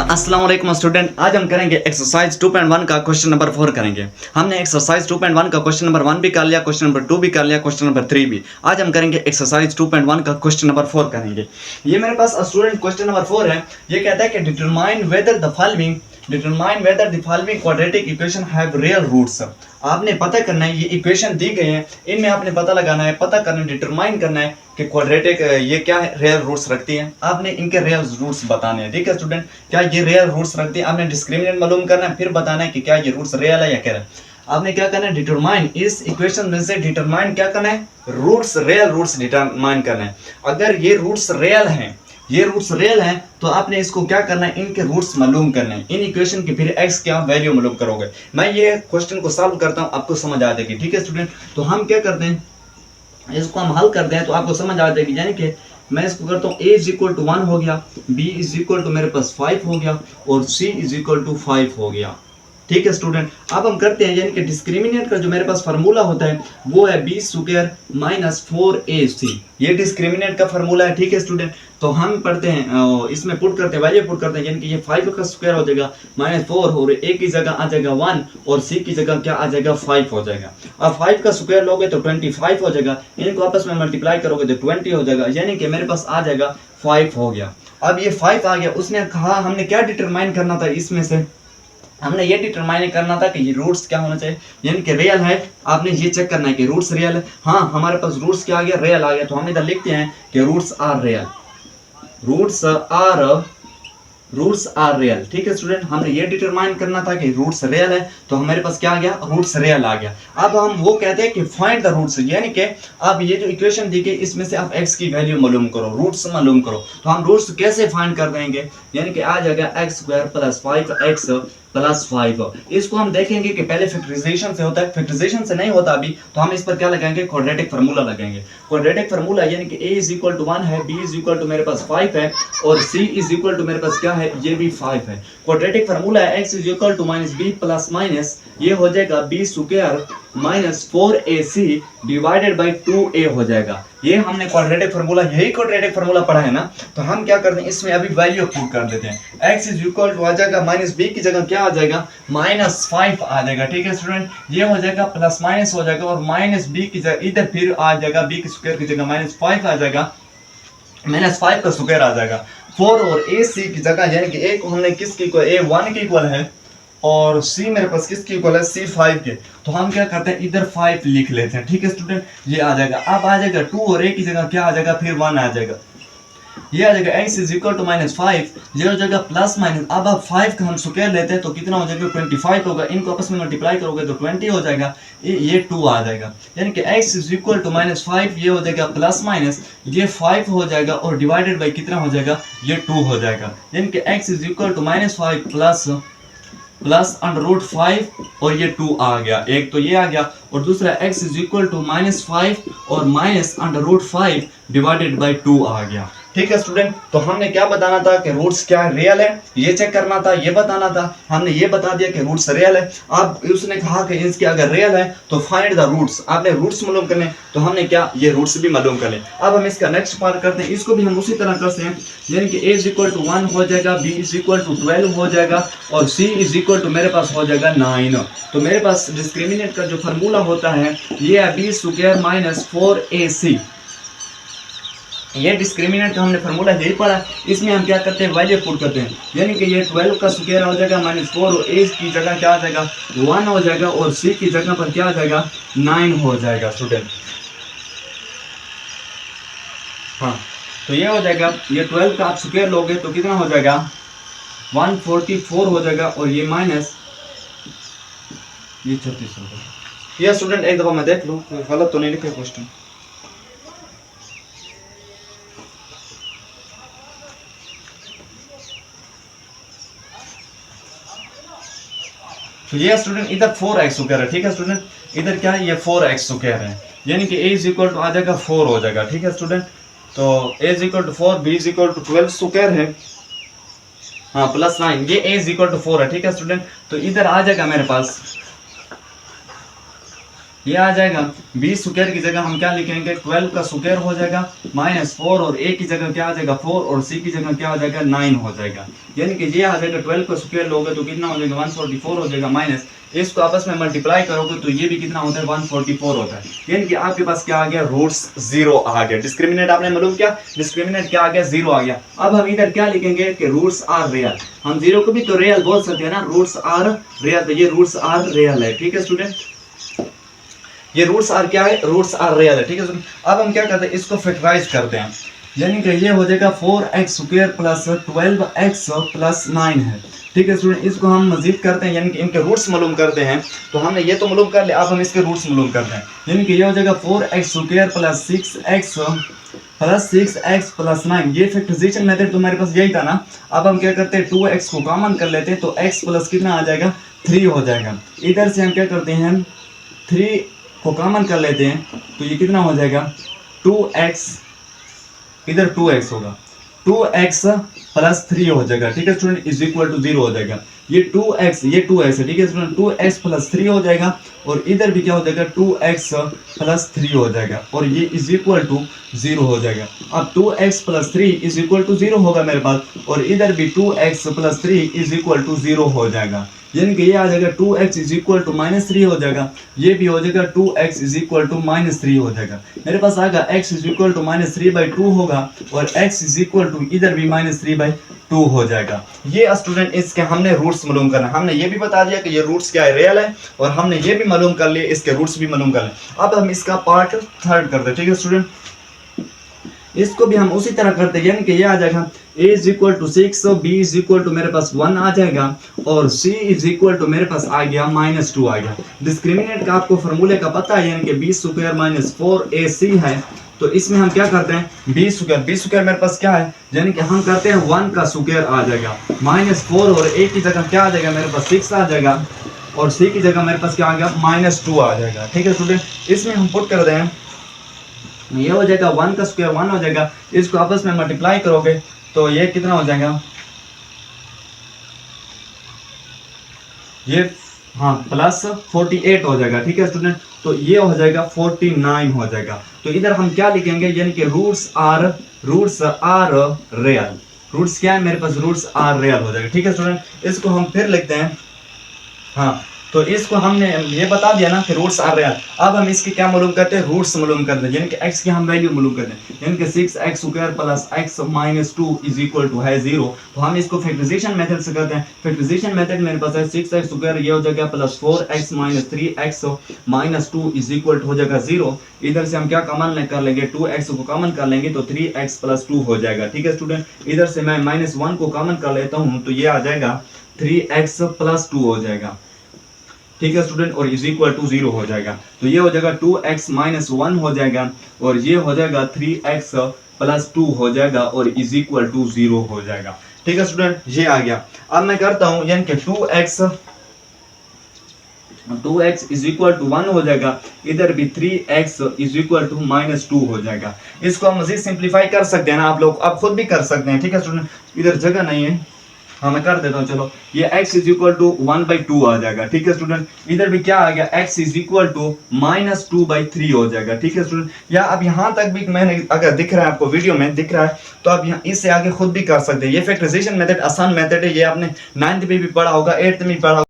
अस्सलाम वालेकुम स्टूडेंट, आज हम करेंगे एक्सरसाइज 2.1 का क्वेश्चन नंबर 4 करेंगे। हमने एक्सरसाइज 2.1 का क्वेश्चन नंबर 1 भी कर लिया, क्वेश्चन नंबर 2 भी कर लिया, क्वेश्चन नंबर 3 भी। आज हम करेंगे एक्सरसाइज 2.1 का क्वेश्चन नंबर 4 करेंगे। ये मेरे पास स्टूडेंट क्वेश्चन नंबर 4 है। ये कहता है कि determine whether the following quadratic equation have real roots. आपने पता करना है, ये इक्वेशन दी गई है, इनमें आपने पता लगाना है, पता करना है, डिटरमाइन करना है कि क्वाड्रेटिक ये क्या है, रियल रूट्स रखती हैं। आपने इनके रियल रूट्स बताने हैं। ठीक है स्टूडेंट, क्या ये रियल रूट्स रखती है, आपने डिस्क्रिमिनेंट मालूम करना है, फिर बताना है कि क्या ये रूट्स रियल है या क्या है। आपने क्या करना है, डिटरमाइन, इस इक्वेशन में से डिटरमाइन क्या करना है, रूट्स, रियल रूट्स डिटरमाइन करना है। अगर ये रूट्स रियल हैं, ये रूट्स रियल हैं, तो आपने इसको क्या करना है, इनके रूट्स मालूम करने हैं। इन इक्वेशन की फिर x क्या वैल्यू मालूम करोगे। मैं ये क्वेश्चन को सॉल्व करता हूँ, आपको समझ आ जाएगी। ठीक है स्टूडेंट, तो हम क्या करते हैं, इसको हम हल करते हैं तो आपको समझ आ जाएगी। यानी कि मैं इसको करता हूँ, a इज इक्वल टू 1 हो गया, b इज इक्वल टू मेरे पास 5 हो गया और c इज इक्वल टू 5 हो गया। ठीक है स्टूडेंट, अब हम करते हैं, यानी कि डिस्क्रिमिनेंट का जो मेरे पास फार्मूला होता है वो है b स्क्वायर माइनस 4ac। ये डिस्क्रिमिनेंट का फार्मूला है। ठीक है स्टूडेंट, तो हम पढ़ते हैं, इसमें पुट करते हैं, वैल्यू पुट करते हैं, यानी कि ये 5 का स्क्वायर हो जाएगा माइनस 4 और a की जगह आ जाएगा 1 और c की जगह क्या आ जाएगा 5 हो जाएगा। अब 5 का स्क्वायर लोगे तो 25 हो जाएगा, इनको आपस में मल्टीप्लाई करोगे तो 20 हो जाएगा, यानी कि मेरे पास आ जाएगा 5 हो गया। अब ये 5 आ गया, उसने कहा हमने क्या डिटरमाइन करना था, इसमें से हमने ये डिटरमाइन करना था कि ये रूट्स क्या होना चाहिए, यानी कि रियल है। आपने ये चेक करना है कि रूट्स रियल है। हाँ, हमारे पास रूट्स क्या आ गया, रियल आ गया, तो हम इधर लिखते हैं कि roots are real, roots are real. ठीक है स्टूडेंट, हमने ये डिटरमाइन करना था कि रूट्स रियल है, तो हमारे पास क्या आ गया, रूट्स रियल आ गया। अब हम वो कहते हैं कि फाइंड द रूट्स, यानी कि अब ये जो इक्वेशन दी गई इसमें से आप x की वैल्यू मालूम करो, रूट्स मालूम करो। तो हम रूट्स कैसे फाइंड कर देंगे, यानी कि आ जाएगा x square plus 5x plus 5। इसको हम देखेंगे कि पहले फैक्टराइजेशन से होता है, फैक्टराइजेशन से नहीं होता अभी, तो हम इस पर क्या लगाएंगे, क्वाड्रेटिक फार्मूला लगाएंगे। क्वाड्रेटिक फार्मूला यानी कि a इज इक्वल टू 1 है, b इज इक्वल टू मेरे पास 5 है और c इज इक्वल टू मेरे पास क्या है, ये भी 5 है। क्वाड्रेटिक फार्मूला है x is equal to minus b plus minus ये हो जाएगा b square minus 4ac divided by 2a हो जाएगा। ये हमने क्वाड्रेटिक फार्मूला, यही क्वाड्रेटिक फार्मूला पढ़ा है ना, तो हम क्या करते हैं, इसमें अभी वैल्यू पुट कर देते हैं। x इज इक्वल टू आ जाएगा माइनस b की जगह क्या आ जाएगा, माइनस 5 आ जाएगा। ठीक है स्टूडेंट, ये हो जाएगा प्लस माइनस हो जाएगा और माइनस b की जगह इधर फिर आ जाएगा b के स्क्वायर की जगह माइनस 5 आ जाएगा, माइनस 5 का स्क्वायर आ जाएगा 4 और ac की जगह, यानी कि a को हमने किसके इक्वल, a 1 के इक्वल है और c मेरे पास किसके इक्वल है, c 5 के, तो हम क्या करते हैं, इधर 5 लिख लेते हैं। ठीक है स्टूडेंट, ये आ जाएगा, अब आ जाएगा 2 और a की जगह क्या आ जाएगा, फिर 1 आ जाएगा, ये आ जाएगा x is equal to minus 5, ये हो जाएगा प्लस माइनस। अब आप 5 का हम स्क्वायर लेते हैं तो कितना हो जाएगा, 25 होगा, इनको आपस में मल्टीप्लाई करोगे तो 20 हो जाएगा, ये 2 आ जाएगा, यानी कि x is equal to minus 5, ये हो जाएगा प्लस माइनस, ये 5 हो जाएगा और डिवाइडेड बाई कितना हो जाएगा, ये 2 हो जाएगा, यानी कि x is equal to minus 5 plus under root 5 और ये 2 आ गया, एक तो ये आ गया और दूसरा x is equal to minus 5 और minus under root 5 divided by 2 आ गया। ठीक है स्टूडेंट, तो हमने क्या बताना था कि रूट्स क्या है, रियल है, ये चेक करना था, ये बताना था, हमने ये बता दिया कि रूट्स रियल है। अब उसने कहा कि इसके अगर रियल है तो फाइंड द रूट्स, आपने रूट्स मालूम करने, तो हमने क्या, ये रूट्स भी मालूम कर ले। अब हम इसका नेक्स्ट पार्ट करते हैं, इसको भी हम उसी तरह करते हैं, यानी कि a इज इक्वल टू 1 हो जाएगा, b इज इक्वल टू 12 हो जाएगा और c इज इक्वल टू मेरे पास हो जाएगा 9। तो मेरे पास डिस्क्रिमिनेंट का जो फार्मूला होता है ये है b स्क्वायर माइनस 4ac। ये डिस्क्रिमिनेंट का हमने फार्मूला यही पढ़ा, इसमें हम क्या करते हैं, वैल्यू पुट करते हैं, यानी कि ये 12 का स्क्वायर हो जाएगा माइनस 4 और a की जगह क्या आ जाएगा 1 हो जाएगा और c की जगह पर क्या आ जाएगा 9 हो जाएगा स्टूडेंट। हाँ, तो ये हो जाएगा, ये 12 का आप स्क्वायर लोगे तो कितना हो जाएगा 144 हो जाएगा और ये माइनस ये 36 हो जाएगा। ये स्टूडेंट एक दफा मैं देख लो गलत तो नहीं लिखा क्वेश्चन। तो ये स्टूडेंट इधर 4x स्क्वायर है। ठीक है स्टूडेंट, इधर क्या है, ये 4x स्क्वायर है, यानी कि a इज इक्वल टू आ जाएगा 4 हो जाएगा। ठीक है स्टूडेंट, तो a is equal to 4, b is equal to 12 square है, हाँ प्लस 9, ये a इज इक्वल टू 4 है। ठीक है स्टूडेंट, तो इधर आ जाएगा मेरे पास ये आ जाएगा बी स्क्वायर की जगह हम क्या लिखेंगे 12 का स्क्वायर हो जाएगा -4 और ए की जगह क्या आ जाएगा 4 और सी की जगह क्या आ जाएगा 9 हो जाएगा। यानी कि ये आ जाएगा 12 का स्क्वायर लोगे तो कितना हो जाएगा 144 हो जाएगा माइनस इसको आपस में मल्टीप्लाई करोगे तो ये भी कितना होता है 144 होता है। यानी कि आपके पास क्या आ गया रूट्स 0 आ गया। डिस्क्रिमिनेंट आपने मालूम किया, डिस्क्रिमिनेंट क्या आ गया 0 आ गया। अब हम इधर क्या लिखेंगे कि रूट्स आर रियल। हम 0 को भी तो रियल बोल सकते हैं ना, रूट्स आर रियल, तो ये रूट्स आर रियल है। ठीक है स्टूडेंट, ये रूट्स आर क्या है, रूट्स आर रियल है। ठीक है, अब हम क्या करते हैं इसको फैक्टराइज करते हैं, यानी कि ये हो जाएगा 4x square plus 12x plus 9 है। ठीक है स्टूडेंट, इसको हम मजीद करते हैं यानी कि इनके रूट्स मालूम करते हैं। तो हमने ये तो मालूम कर लिया, अब हम इसके रूट्स मालूम करते हैं। यानी कि ये हो जाएगा 4x square plus 6x plus 9। ये फैक्टराइजेशन मेथड तुम्हारे पास यही था ना। अब हम क्या करते हैं 2x को कॉमन कर लेते हैं तो x प्लस कितना आ जाएगा 3 हो जाएगा। इधर से हम क्या करते हैं 3 को कॉमन कर लेते हैं तो ये कितना हो जाएगा 2x, इधर 2x होगा, 2x प्लस 3 हो जाएगा। ठीक है स्टूडेंट, इज इक्वल टू 0 हो जाएगा। ये 2x है। ठीक है स्टूडेंट, 2x प्लस 3 हो जाएगा और इधर भी क्या हो जाएगा 2x प्लस 3 हो जाएगा और ये इज इक्वल टू 0 हो जाएगा। अब 2x plus 3 is equal to 0 होगा मेरे पास और इधर भी 2x plus 3 is equal to 0 हो जाएगा। यानी कि ये आ जाएगा 2x इज इक्वल टू -3 हो जाएगा, ये भी हो जाएगा 2x इज इक्वल टू -3 हो जाएगा। मेरे पास आएगा x इज इक्वल टू -3/2 होगा और x इज इक्वल टू इधर भी -3/2 हो जाएगा। ये स्टूडेंट इसके हमने रूट्स मालूम करना, हमने ये भी बता दिया कि ये रूट्स क्या है रियल है और हमने ये भी मालूम कर लिए इसके रूट्स भी मालूम कर लिए। अब हम इसका पार्ट थर्ड करते हैं। ठीक है स्टूडेंट, इसको भी हम उसी तरह करते हैं, यानी कि ये आ जाएगा a is equal to 6, b is equal to मेरे पास 1 आ जाएगा और c इज इक्वल टू मेरे पास आ गया -2 आ गया। डिस्क्रिमिनेंट का आपको फॉर्मूले का पता है, यानी कि b स्क्वायर माइनस 4ac है। तो इसमें हम क्या करते हैं b स्क्वायर मेरे पास क्या है, यानी कि हम करते हैं 1 का स्क्वायर आ जाएगा -4 और a की जगह क्या आ जाएगा मेरे पास 6 आ जाएगा और c की जगह मेरे पास क्या आ गया -2 आ जाएगा। ठीक है स्टूडेंट, इसमें हम पुट करते हैं, ये हो जाएगा 1 का स्क्वायर 1 हो जाएगा, इसको आपस में मल्टीप्लाई करोगे तो ये कितना हो जाएगा, ये हाँ प्लस 48 हो जाएगा। ठीक है स्टूडेंट, तो ये हो जाएगा 49 हो जाएगा। तो इधर हम क्या लिखेंगे, यानी कि रूट्स आर रियल। रूट्स क्या है मेरे पास, रूट्स आर रियल हो जाएगा। ठीक है स्टूडेंट, इसको हम फिर लिखते हैं। हाँ, तो इसको हमने ये बता दिया ना कि रूट्स आर रियल। अब हम इसकी क्या मालूम करते हैं, रूट्स मालूम करते हैं, यानी कि x की हम वैल्यू मालूम करते हैं, यानी कि 6x square plus x minus 2 is equal to है 0। तो हम इसको फैक्टराइजेशन मेथड से करते हैं। फैक्टराइजेशन मेथड मेरे पास है 6x स्क्वायर, ये हो जाएगा plus 4x minus 3x minus 2 is equal to हो जाएगा 0। इधर से हम क्या कॉमन कर लेंगे, 2x को कॉमन कर लेंगे तो 3x प्लस 2 हो जाएगा। ठीक है स्टूडेंट, इधर से मैं -1 को कॉमन कर लेता हूँ तो ये आ जाएगा 3x प्लस 2 हो जाएगा। ठीक है स्टूडेंट, और इज इक्वल टू 0 हो जाएगा। तो ये हो जाएगा 2x माइनस 1 हो जाएगा और ये हो जाएगा 3x प्लस 2 हो जाएगा और इज इक्वल टू 0 हो जाएगा। ठीक है स्टूडेंट, ये आ गया। अब मैं करता हूं, यानी कि 2x इज इक्वल टू 1 हो जाएगा, इधर भी 3x इज इक्वल टू -2 हो जाएगा। इसको हम मजीद सिंप्लीफाई कर सकते हैं ना, आप लोग आप खुद भी कर सकते हैं। ठीक है स्टूडेंट, इधर जगह नहीं है, हाँ मैं कर देता हूँ। चलो, ये x इज इक्वल टू 1/2 आ जाएगा। ठीक है स्टूडेंट, इधर भी क्या आ गया, x इज इक्वल टू -2/3 हो जाएगा। ठीक है स्टूडेंट, या अब यहाँ तक भी मैंने अगर दिख रहा है आपको वीडियो में दिख रहा है तो आप यहाँ इससे आगे खुद भी कर सकते हैं। ये फैक्टराइजेशन मेथड आसान मेथड है, ये आपने 9th में भी पढ़ा होगा, 8th में भी पढ़ा होगा।